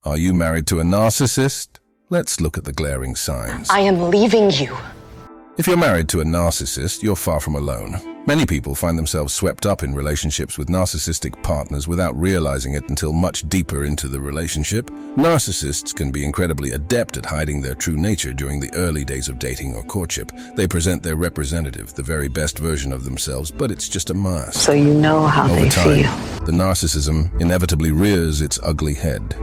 Are you married to a narcissist? Let's look at the glaring signs. I am leaving you. If you're married to a narcissist, you're far from alone. Many people find themselves swept up in relationships with narcissistic partners without realizing it until much deeper into the relationship. Narcissists can be incredibly adept at hiding their true nature during the early days of dating or courtship. They present their representative, the very best version of themselves, but it's just a mask. So you know how Over they time, feel. the narcissism inevitably rears its ugly head.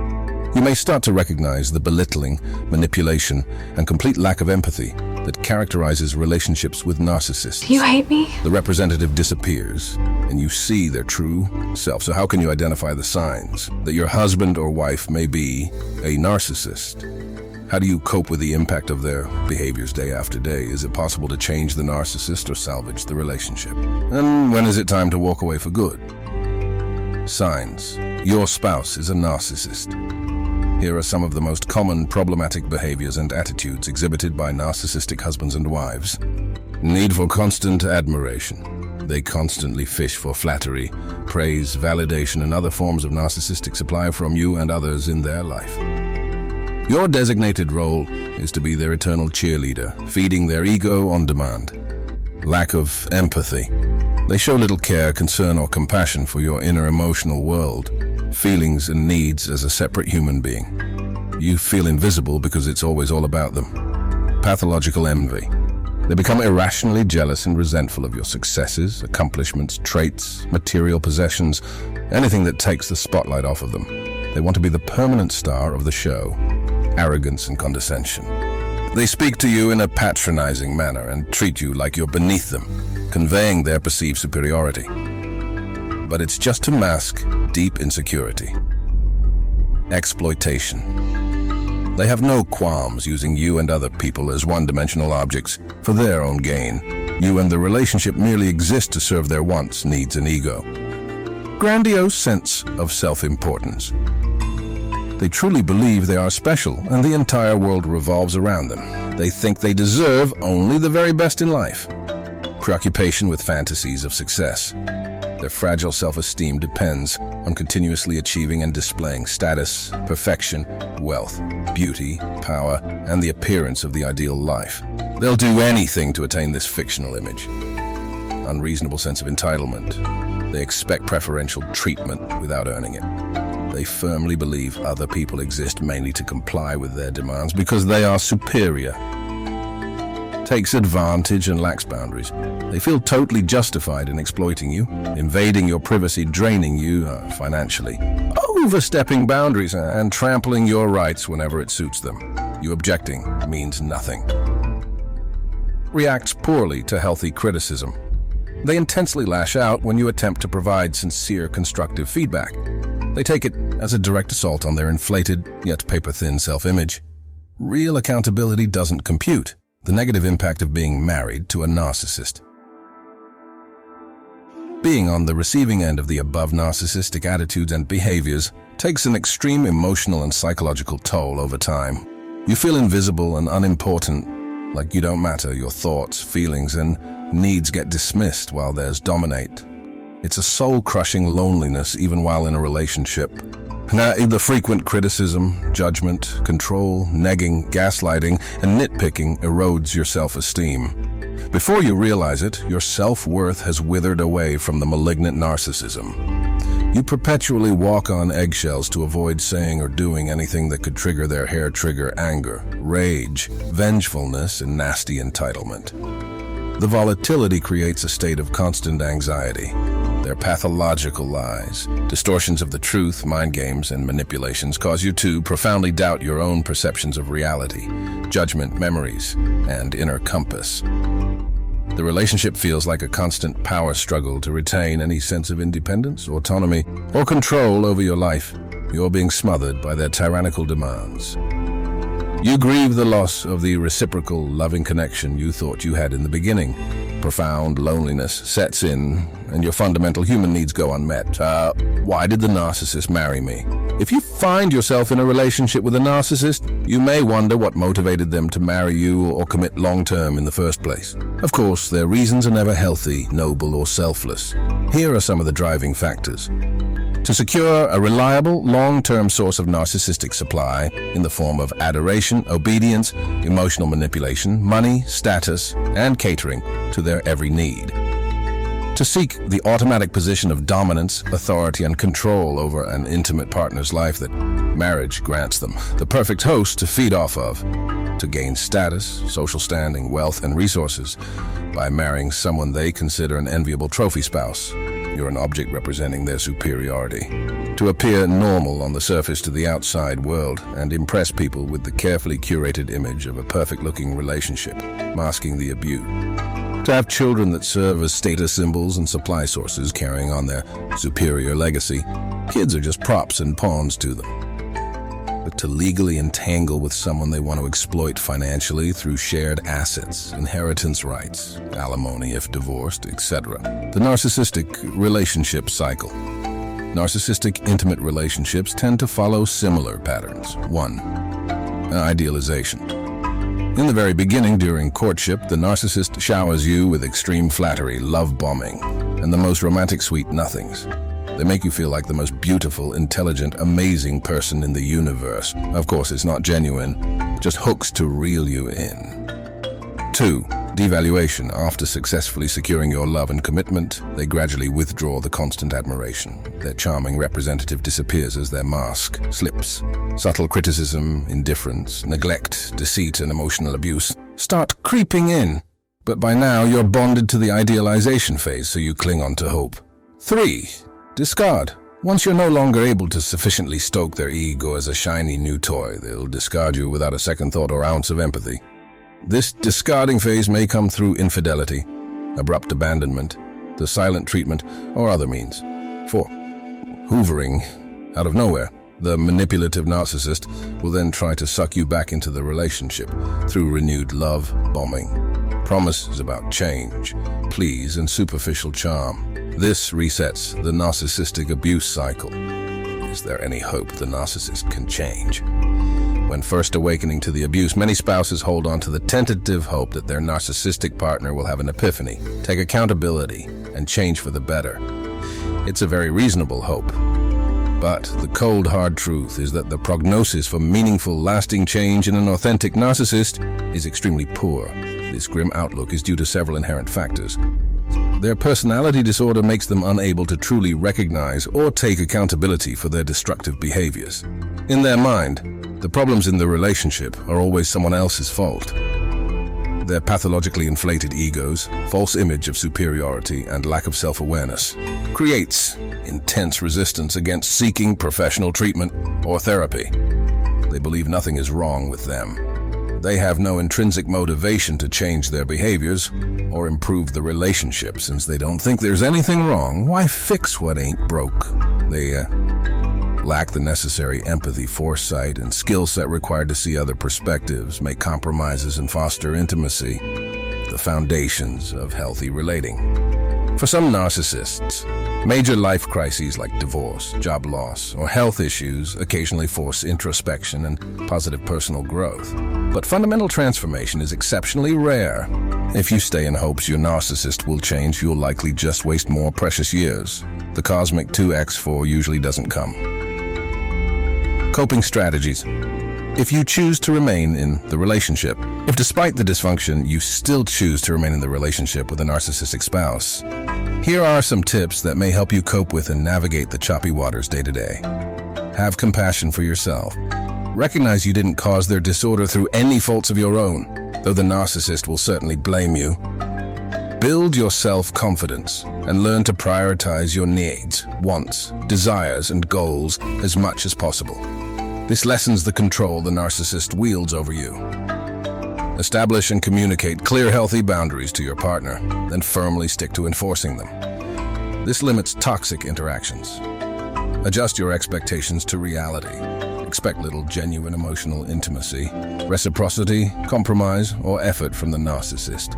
You may start to recognize the belittling, manipulation, and complete lack of empathy that characterizes relationships with narcissists. You hate me? The representative disappears, and you see their true self. So how can you identify the signs that your husband or wife may be a narcissist? How do you cope with the impact of their behaviors day after day? Is it possible to change the narcissist or salvage the relationship? And when is it time to walk away for good? Signs. Your spouse is a narcissist. Here are some of the most common problematic behaviors and attitudes exhibited by narcissistic husbands and wives. Need for constant admiration. They constantly fish for flattery, praise, validation, and other forms of narcissistic supply from you and others in their life. Your designated role is to be their eternal cheerleader, feeding their ego on demand. Lack of empathy. They show little care, concern, or compassion for your inner emotional world, feelings and needs as a separate human being. You feel invisible because it's always all about them. Pathological envy. They become irrationally jealous and resentful of your successes, accomplishments, traits, material possessions, anything that takes the spotlight off of them. They want to be the permanent star of the show. Arrogance and condescension. They speak to you in a patronizing manner and treat you like you're beneath them, conveying their perceived superiority. But it's just to mask deep insecurity. Exploitation. They have no qualms using you and other people as one-dimensional objects for their own gain. You and the relationship merely exist to serve their wants, needs, and ego. Grandiose sense of self-importance. They truly believe they are special and the entire world revolves around them. They think they deserve only the very best in life. Preoccupation with fantasies of success. Their fragile self-esteem depends on continuously achieving and displaying status, perfection, wealth, beauty, power, and the appearance of the ideal life. They'll do anything to attain this fictional image. Unreasonable sense of entitlement. They expect preferential treatment without earning it. They firmly believe other people exist mainly to comply with their demands because they are superior. Takes advantage and lacks boundaries. They feel totally justified in exploiting you, invading your privacy, draining you financially, overstepping boundaries and trampling your rights whenever it suits them. You objecting means nothing. Reacts poorly to healthy criticism. They intensely lash out when you attempt to provide sincere, constructive feedback. They take it as a direct assault on their inflated, yet paper-thin self-image. Real accountability doesn't compute. The negative impact of being married to a narcissist. Being on the receiving end of the above narcissistic attitudes and behaviors takes an extreme emotional and psychological toll over time. You feel invisible and unimportant, like you don't matter. Your thoughts, feelings, and needs get dismissed while theirs dominate. It's a soul-crushing loneliness even while in a relationship. The frequent criticism, judgment, control, negging, gaslighting, and nitpicking erodes your self-esteem. Before you realize it, your self-worth has withered away from the malignant narcissism. You perpetually walk on eggshells to avoid saying or doing anything that could trigger their hair-trigger anger, rage, vengefulness, and nasty entitlement. The volatility creates a state of constant anxiety. Their pathological lies, distortions of the truth, mind games, and manipulations cause you to profoundly doubt your own perceptions of reality, judgment, memories, and inner compass. The relationship feels like a constant power struggle to retain any sense of independence, autonomy, or control over your life. You're being smothered by their tyrannical demands. You grieve the loss of the reciprocal, loving connection you thought you had in the beginning. Profound loneliness sets in, and your fundamental human needs go unmet. Why did the narcissist marry me? If you find yourself in a relationship with a narcissist, you may wonder what motivated them to marry you or commit long-term in the first place. Of course, their reasons are never healthy, noble, or selfless. Here are some of the driving factors. to secure a reliable, long-term source of narcissistic supply in the form of adoration, obedience, emotional manipulation, money, status, and catering to their every need. To seek the automatic position of dominance, authority, and control over an intimate partner's life that marriage grants them, the perfect host to feed off of, to gain status, social standing, wealth, and resources by marrying someone they consider an enviable trophy spouse. You're an object representing their superiority. To appear normal on the surface to the outside world and impress people with the carefully curated image of a perfect-looking relationship, masking the abuse. To have children that serve as status symbols and supply sources carrying on their superior legacy. Kids are just props and pawns to them. But to legally entangle with someone they want to exploit financially through shared assets, inheritance rights, alimony if divorced, etc. The narcissistic relationship cycle. Narcissistic intimate relationships tend to follow similar patterns. 1. Idealization. In the very beginning, during courtship, the narcissist showers you with extreme flattery, love bombing, and the most romantic sweet nothings. They make you feel like the most beautiful, intelligent, amazing person in the universe. Of course, it's not genuine, just hooks to reel you in. 2. Devaluation. After successfully securing your love and commitment, they gradually withdraw the constant admiration. Their charming representative disappears as their mask slips. Subtle criticism, indifference, neglect, deceit, and emotional abuse start creeping in. But by now, you're bonded to the idealization phase, so you cling on to hope. 3. Discard. Once you're no longer able to sufficiently stoke their ego as a shiny new toy, they'll discard you without a second thought or ounce of empathy. This discarding phase may come through infidelity, abrupt abandonment, the silent treatment, or other means. 4. Hoovering. Out of nowhere, the manipulative narcissist will then try to suck you back into the relationship through renewed love bombing. Promises about change, pleas, and superficial charm. This resets the narcissistic abuse cycle. Is there any hope the narcissist can change? When first awakening to the abuse, many spouses hold on to the tentative hope that their narcissistic partner will have an epiphany, take accountability, and change for the better. It's a very reasonable hope. But the cold, hard truth is that the prognosis for meaningful, lasting change in an authentic narcissist is extremely poor. This grim outlook is due to several inherent factors. Their personality disorder makes them unable to truly recognize or take accountability for their destructive behaviors. In their mind, the problems in the relationship are always someone else's fault. Their pathologically inflated egos, false image of superiority, and lack of self-awareness creates intense resistance against seeking professional treatment or therapy. They believe nothing is wrong with them. They have no intrinsic motivation to change their behaviors or improve the relationship. Since they don't think there's anything wrong, why fix what ain't broke? They lack the necessary empathy, foresight, and skill set required to see other perspectives, make compromises, and foster intimacy, the foundations of healthy relating. For some narcissists, major life crises like divorce, job loss, or health issues occasionally force introspection and positive personal growth. But fundamental transformation is exceptionally rare. If you stay in hopes your narcissist will change, you'll likely just waste more precious years. The cosmic 2x4 usually doesn't come. Coping strategies. If you choose to remain in the relationship, if despite the dysfunction you still choose to remain in the relationship with a narcissistic spouse, here are some tips that may help you cope with and navigate the choppy waters day to day. Have compassion for yourself. Recognize you didn't cause their disorder through any faults of your own, though the narcissist will certainly blame you. Build your self-confidence and learn to prioritize your needs, wants, desires, and goals as much as possible. This lessens the control the narcissist wields over you. Establish and communicate clear, healthy boundaries to your partner, then firmly stick to enforcing them. This limits toxic interactions. Adjust your expectations to reality. Expect little genuine emotional intimacy, reciprocity, compromise, or effort from the narcissist.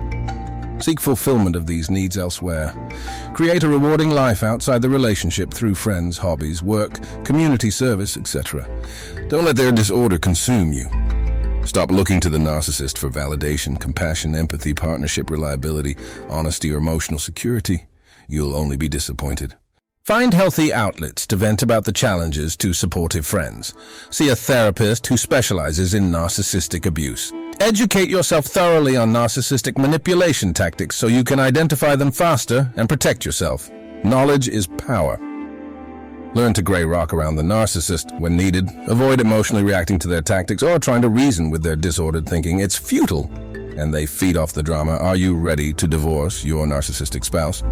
Seek fulfillment of these needs elsewhere. Create a rewarding life outside the relationship through friends, hobbies, work, community service, etc. Don't let their disorder consume you. Stop looking to the narcissist for validation, compassion, empathy, partnership, reliability, honesty, or emotional security. You'll only be disappointed. Find healthy outlets to vent about the challenges to supportive friends. See a therapist who specializes in narcissistic abuse. Educate yourself thoroughly on narcissistic manipulation tactics so you can identify them faster and protect yourself. Knowledge is power. Learn to gray rock around the narcissist when needed. Avoid emotionally reacting to their tactics or trying to reason with their disordered thinking. It's futile, and they feed off the drama. Are you ready to divorce your narcissistic spouse?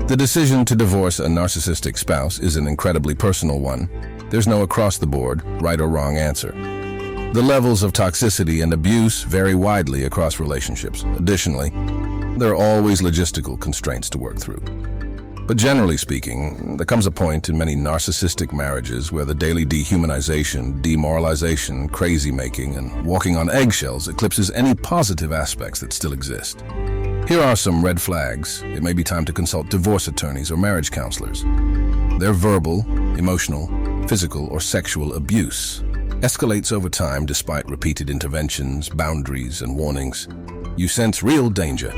The decision to divorce a narcissistic spouse is an incredibly personal one. There's no across-the-board, right or wrong answer. The levels of toxicity and abuse vary widely across relationships. Additionally, there are always logistical constraints to work through. But generally speaking, there comes a point in many narcissistic marriages where the daily dehumanization, demoralization, crazy-making, and walking on eggshells eclipses any positive aspects that still exist. Here are some red flags. It may be time to consult divorce attorneys or marriage counselors. Their verbal, emotional, physical, or sexual abuse escalates over time despite repeated interventions, boundaries, and warnings. You sense real danger.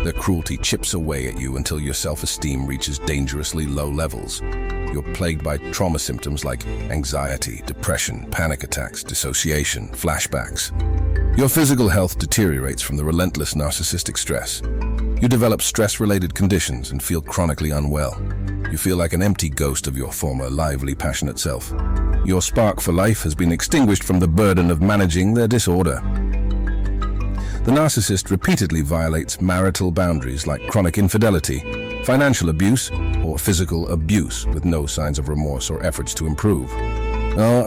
Their cruelty chips away at you until your self-esteem reaches dangerously low levels. You're plagued by trauma symptoms like anxiety, depression, panic attacks, dissociation, flashbacks. Your physical health deteriorates from the relentless narcissistic stress. You develop stress-related conditions and feel chronically unwell. You feel like an empty ghost of your former lively, passionate self. Your spark for life has been extinguished from the burden of managing their disorder. The narcissist repeatedly violates marital boundaries like chronic infidelity, financial abuse, or physical abuse with no signs of remorse or efforts to improve.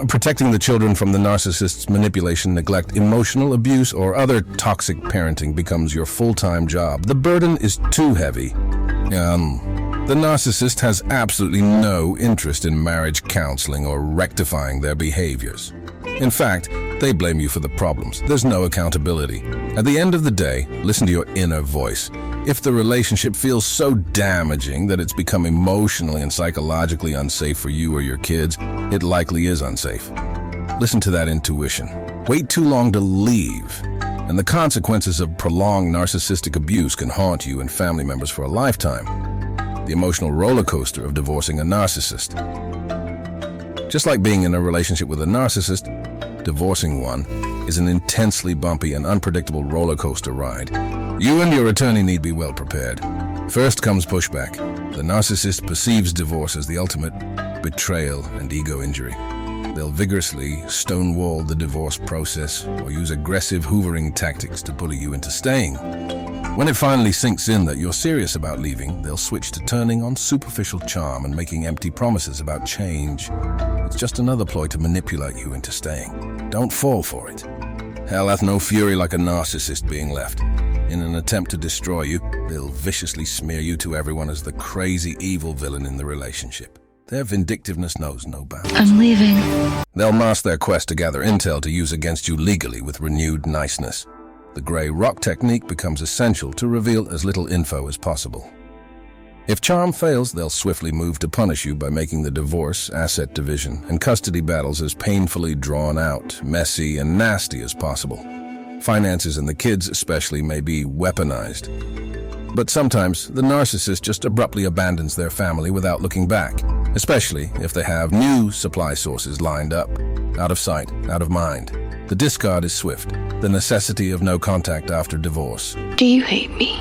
Protecting the children from the narcissist's manipulation, neglect, emotional abuse, or other toxic parenting becomes your full-time job. The burden is too heavy. The narcissist has absolutely no interest in marriage counseling or rectifying their behaviors. In fact, they blame you for the problems. There's no accountability. At the end of the day, listen to your inner voice. If the relationship feels so damaging that it's become emotionally and psychologically unsafe for you or your kids, it likely is unsafe. Listen to that intuition. Wait too long to leave, and the consequences of prolonged narcissistic abuse can haunt you and family members for a lifetime. The emotional roller coaster of divorcing a narcissist. Just like being in a relationship with a narcissist, divorcing one is an intensely bumpy and unpredictable roller coaster ride. You and your attorney need be well prepared. First comes pushback. The narcissist perceives divorce as the ultimate betrayal and ego injury. They'll vigorously stonewall the divorce process or use aggressive hoovering tactics to bully you into staying. When it finally sinks in that you're serious about leaving, they'll switch to turning on superficial charm and making empty promises about change. It's just another ploy to manipulate you into staying. Don't fall for it. Hell hath no fury like a narcissist being left. In an attempt to destroy you, they'll viciously smear you to everyone as the crazy evil villain in the relationship. Their vindictiveness knows no bounds. I'm leaving. They'll mask their quest to gather intel to use against you legally with renewed niceness. The gray rock technique becomes essential to reveal as little info as possible. If charm fails, they'll swiftly move to punish you by making the divorce, asset division, and custody battles as painfully drawn out, messy, and nasty as possible. Finances and the kids especially may be weaponized. But sometimes the narcissist just abruptly abandons their family without looking back, especially if they have new supply sources lined up. Out of sight, out of mind. The discard is swift, the necessity of no contact after divorce. Do you hate me?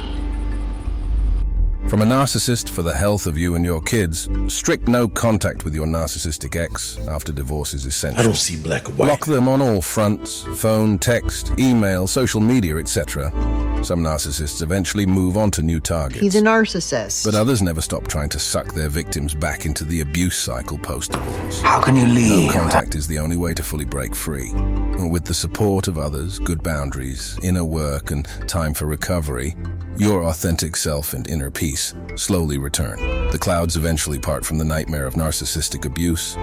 From a narcissist for the health of you and your kids, strict no contact with your narcissistic ex after divorce is essential. I don't see black or white. Block them on all fronts, phone, text, email, social media, etc. Some narcissists eventually move on to new targets. He's a narcissist. But others never stop trying to suck their victims back into the abuse cycle post-divorce. How can you leave? No contact is the only way to fully break free. With the support of others, good boundaries, inner work, and time for recovery, your authentic self and inner peace slowly return. The clouds eventually part from the nightmare of narcissistic abuse.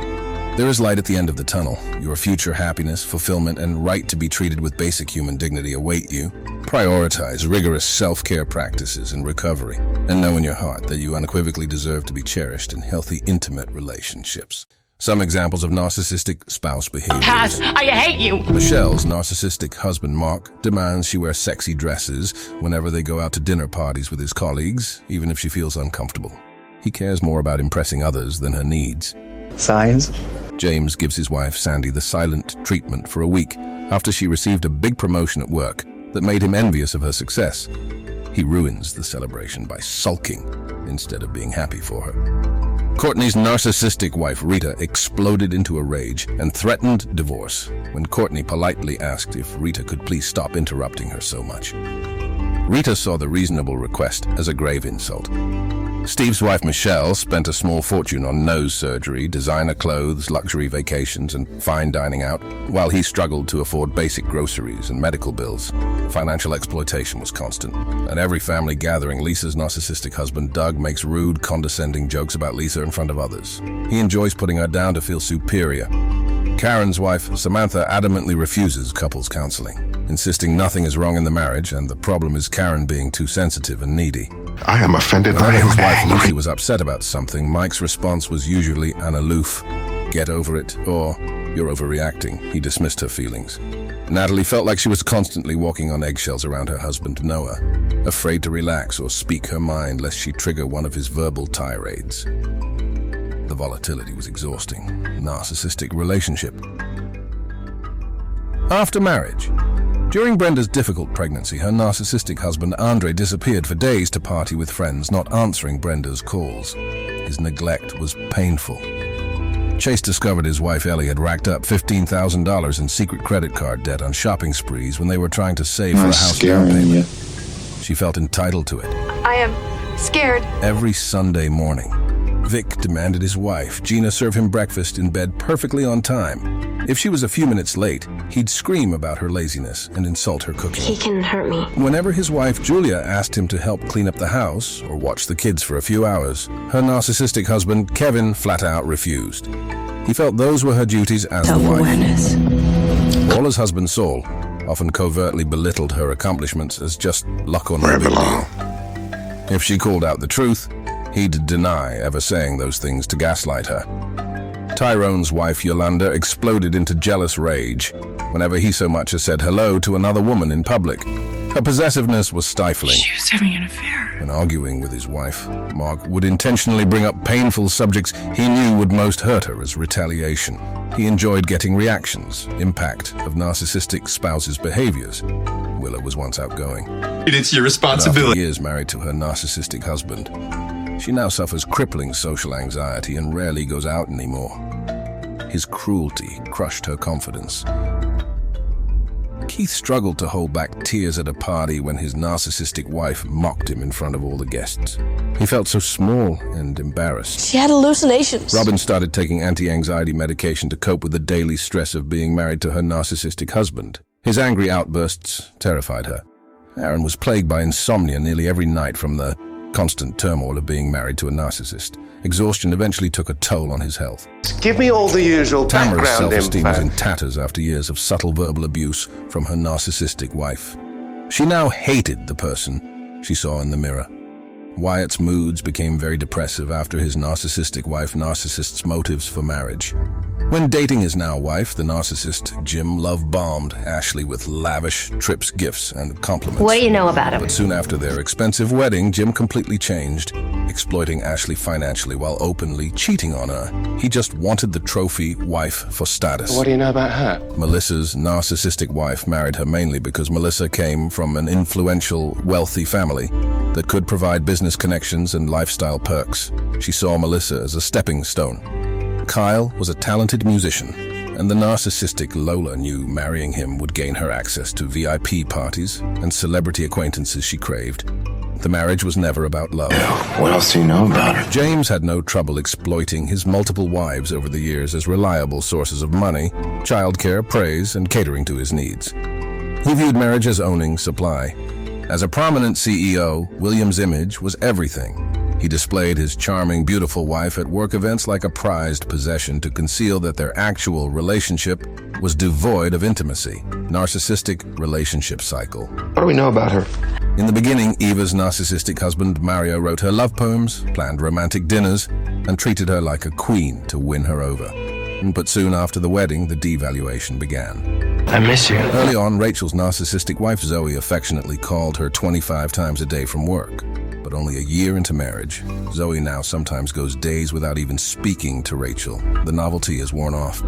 There is light at the end of the tunnel. Your future happiness, fulfillment, and right to be treated with basic human dignity await you. Prioritize rigorous self-care practices and recovery, and know in your heart that you unequivocally deserve to be cherished in healthy, intimate relationships. Some examples of narcissistic spouse behaviors. Cass, I hate you! Michelle's narcissistic husband, Mark, demands she wear sexy dresses whenever they go out to dinner parties with his colleagues, even if she feels uncomfortable. He cares more about impressing others than her needs. Signs? James gives his wife, Sandy, the silent treatment for a week after she received a big promotion at work that made him envious of her success. He ruins the celebration by sulking instead of being happy for her. Courtney's narcissistic wife, Rita, exploded into a rage and threatened divorce when Courtney politely asked if Rita could please stop interrupting her so much. Rita saw the reasonable request as a grave insult. Steve's wife, Michelle, spent a small fortune on nose surgery, designer clothes, luxury vacations, and fine dining out, while he struggled to afford basic groceries and medical bills. Financial exploitation was constant. At every family gathering, Lisa's narcissistic husband, Doug, makes rude, condescending jokes about Lisa in front of others. He enjoys putting her down to feel superior. Karen's wife, Samantha, adamantly refuses couples counseling, insisting nothing is wrong in the marriage and the problem is Karen being too sensitive and needy. I am offended by Whenever his wife angry. Lucy was upset about something, Mike's response was usually an aloof, "Get over it," or "You're overreacting." He dismissed her feelings. Natalie felt like she was constantly walking on eggshells around her husband, Noah, afraid to relax or speak her mind lest she trigger one of his verbal tirades. The volatility was exhausting. Narcissistic relationship. After marriage. During Brenda's difficult pregnancy, her narcissistic husband Andre disappeared for days to party with friends, not answering Brenda's calls. His neglect was painful. Chase discovered his wife Ellie had racked up $15,000 in secret credit card debt on shopping sprees when they were trying to save for a house down payment. She felt entitled to it. I am scared. Every Sunday morning, Vic demanded his wife, Gina, serve him breakfast in bed perfectly on time. If she was a few minutes late, he'd scream about her laziness and insult her cooking. He can hurt me. Whenever his wife, Julia, asked him to help clean up the house or watch the kids for a few hours, her narcissistic husband, Kevin, flat out refused. He felt those were her duties as the wife. All his husband, Saul, often covertly belittled her accomplishments as just luck or no big deal. If she called out the truth, he'd deny ever saying those things to gaslight her. Tyrone's wife, Yolanda, exploded into jealous rage whenever he so much as said hello to another woman in public. Her possessiveness was stifling. She was having an affair. When arguing with his wife, Mark would intentionally bring up painful subjects he knew would most hurt her as retaliation. He enjoyed getting reactions, impact of narcissistic spouse's behaviors. Willa was once outgoing. It's your After responsibility. years married to her narcissistic husband, she now suffers crippling social anxiety and rarely goes out anymore. His cruelty crushed her confidence. Keith struggled to hold back tears at a party when his narcissistic wife mocked him in front of all the guests. He felt so small and embarrassed. She had hallucinations. Robin started taking anti-anxiety medication to cope with the daily stress of being married to her narcissistic husband. His angry outbursts terrified her. Aaron was plagued by insomnia nearly every night from the constant turmoil of being married to a narcissist. Exhaustion eventually took a toll on his health. Give me all the usual Tamara's background self-esteem was in info. tatters after years of subtle verbal abuse from her narcissistic wife. She now hated the person she saw in the mirror. Wyatt's moods became very depressive after his narcissistic wife Narcissist's motives for marriage. When dating his now wife, the narcissist, Jim love-bombed Ashley with lavish trips, gifts, and compliments. What do you know about him? But soon after their expensive wedding, Jim completely changed, exploiting Ashley financially while openly cheating on her. He just wanted the trophy wife for status. What do you know about her? Melissa's narcissistic wife married her mainly because Melissa came from an influential, wealthy family that could provide business connections and lifestyle perks. She saw Melissa as a stepping stone. Kyle was a talented musician, and the narcissistic Lola knew marrying him would gain her access to VIP parties and celebrity acquaintances she craved. The marriage was never about love. What else do you know about her? James had no trouble exploiting his multiple wives over the years as reliable sources of money, childcare, praise, and catering to his needs. He viewed marriage as owning supply. As a prominent CEO, William's image was everything. He displayed his charming, beautiful wife at work events like a prized possession to conceal that their actual relationship was devoid of intimacy. Narcissistic relationship cycle. What do we know about her? In the beginning, Eva's narcissistic husband, Mario, wrote her love poems, planned romantic dinners, and treated her like a queen to win her over. But soon after the wedding, the devaluation began. I miss you. Early on, Rachel's narcissistic wife, Zoe, affectionately called her 25 times a day from work. But only a year into marriage, Zoe now sometimes goes days without even speaking to Rachel. The novelty is worn off.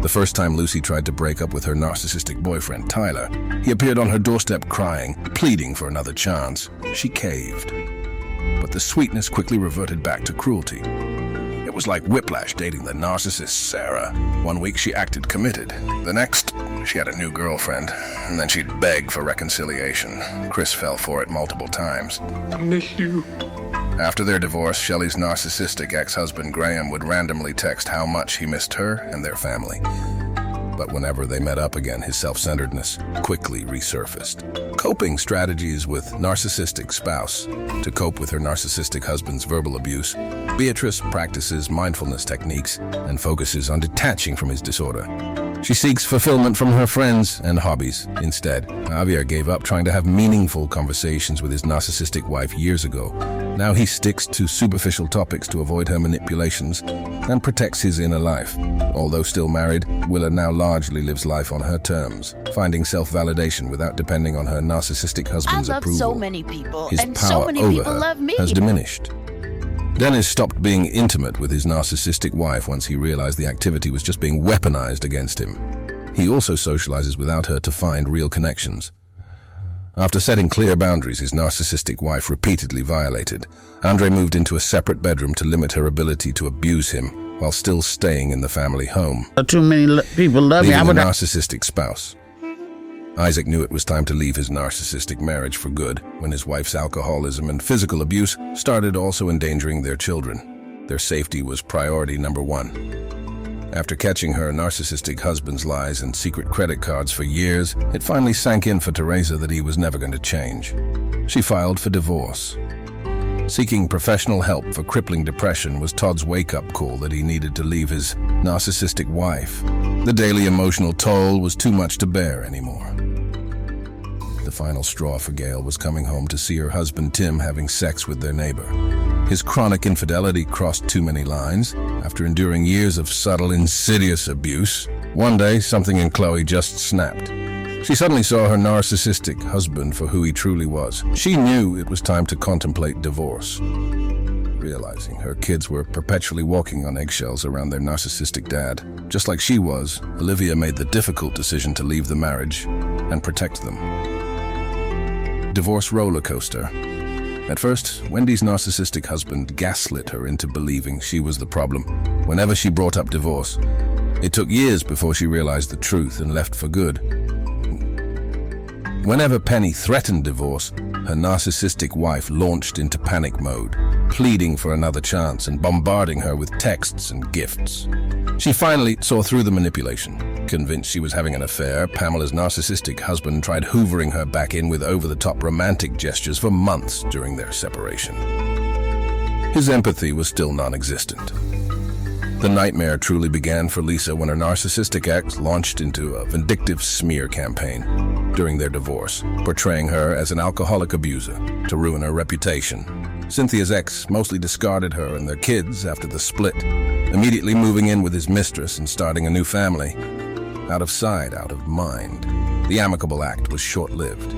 The first time Lucy tried to break up with her narcissistic boyfriend, Tyler, he appeared on her doorstep crying, pleading for another chance. She caved. But the sweetness quickly reverted back to cruelty. It was like whiplash dating the narcissist Sarah. One week she acted committed. The next, she had a new girlfriend, and then she'd beg for reconciliation. Chris fell for it multiple times. I miss you. After their divorce, Shelley's narcissistic ex-husband Graham would randomly text how much he missed her and their family. But whenever they met up again, his self-centeredness quickly resurfaced. Coping strategies with Narcissistic Spouse. To cope with her narcissistic husband's verbal abuse, Beatrice practices mindfulness techniques and focuses on detaching from his disorder. She seeks fulfillment from her friends and hobbies. Instead, Javier gave up trying to have meaningful conversations with his narcissistic wife years ago. Now he sticks to superficial topics to avoid her manipulations and protects his inner life. Although still married, Willa now largely lives life on her terms, finding self-validation without depending on her narcissistic husband's I love approval. so many people, His and power so many over people her love me. has diminished. Dennis stopped being intimate with his narcissistic wife once he realized the activity was just being weaponized against him. He also socializes without her to find real connections. After setting clear boundaries his narcissistic wife repeatedly violated, Andre moved into a separate bedroom to limit her ability to abuse him while still staying in the family home. Too many people love me. Leaving I a would. narcissistic spouse. Isaac knew it was time to leave his narcissistic marriage for good when his wife's alcoholism and physical abuse started also endangering their children. Their safety was priority number one. After catching her narcissistic husband's lies and secret credit cards for years, it finally sank in for Teresa that he was never going to change. She filed for divorce. Seeking professional help for crippling depression was Todd's wake-up call that he needed to leave his narcissistic wife. The daily emotional toll was too much to bear anymore. The final straw for Gail was coming home to see her husband Tim having sex with their neighbor. His chronic infidelity crossed too many lines. After enduring years of subtle, insidious abuse, one day something in Chloe just snapped. She suddenly saw her narcissistic husband for who he truly was. She knew it was time to contemplate divorce. Realizing her kids were perpetually walking on eggshells around their narcissistic dad, just like she was, Olivia made the difficult decision to leave the marriage and protect them. Divorce Rollercoaster. At first, Wendy's narcissistic husband gaslit her into believing she was the problem whenever she brought up divorce. It took years before she realized the truth and left for good. Whenever Penny threatened divorce, her narcissistic wife launched into panic mode, pleading for another chance and bombarding her with texts and gifts. She finally saw through the manipulation. Convinced she was having an affair, Pamela's narcissistic husband tried hoovering her back in with over-the-top romantic gestures for months during their separation. His empathy was still non-existent. The nightmare truly began for Lisa when her narcissistic ex launched into a vindictive smear campaign during their divorce, portraying her as an alcoholic abuser to ruin her reputation. Cynthia's ex mostly discarded her and their kids after the split, immediately moving in with his mistress and starting a new family. Out of sight, out of mind. The amicable act was short-lived.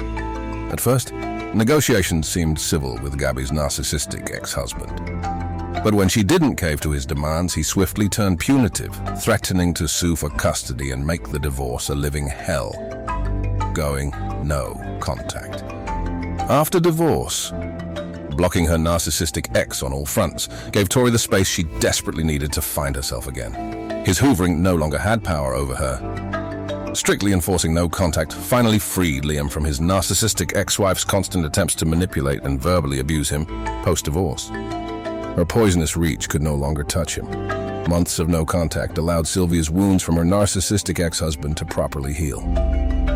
At first, negotiations seemed civil with Gabby's narcissistic ex-husband. But when she didn't cave to his demands, he swiftly turned punitive, threatening to sue for custody and make the divorce a living hell. Going no contact. After divorce, blocking her narcissistic ex on all fronts gave Tori the space she desperately needed to find herself again. His hoovering no longer had power over her. Strictly enforcing no contact finally freed Liam from his narcissistic ex-wife's constant attempts to manipulate and verbally abuse him post-divorce. Her poisonous reach could no longer touch him. Months of no contact allowed Sylvia's wounds from her narcissistic ex-husband to properly heal.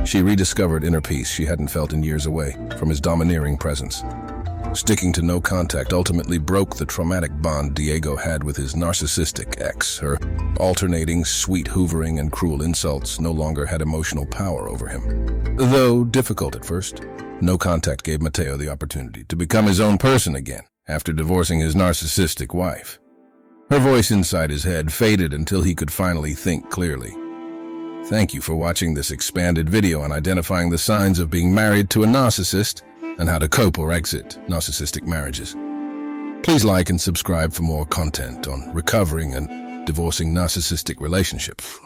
She rediscovered inner peace she hadn't felt in years away from his domineering presence. Sticking to no contact ultimately broke the traumatic bond Diego had with his narcissistic ex. Her alternating sweet hoovering and cruel insults no longer had emotional power over him. Though difficult at first, no contact gave Mateo the opportunity to become his own person again after divorcing his narcissistic wife. Her voice inside his head faded until he could finally think clearly. Thank you for watching this expanded video on identifying the signs of being married to a narcissist and how to cope or exit narcissistic marriages. Please like and subscribe for more content on recovering and divorcing narcissistic relationships.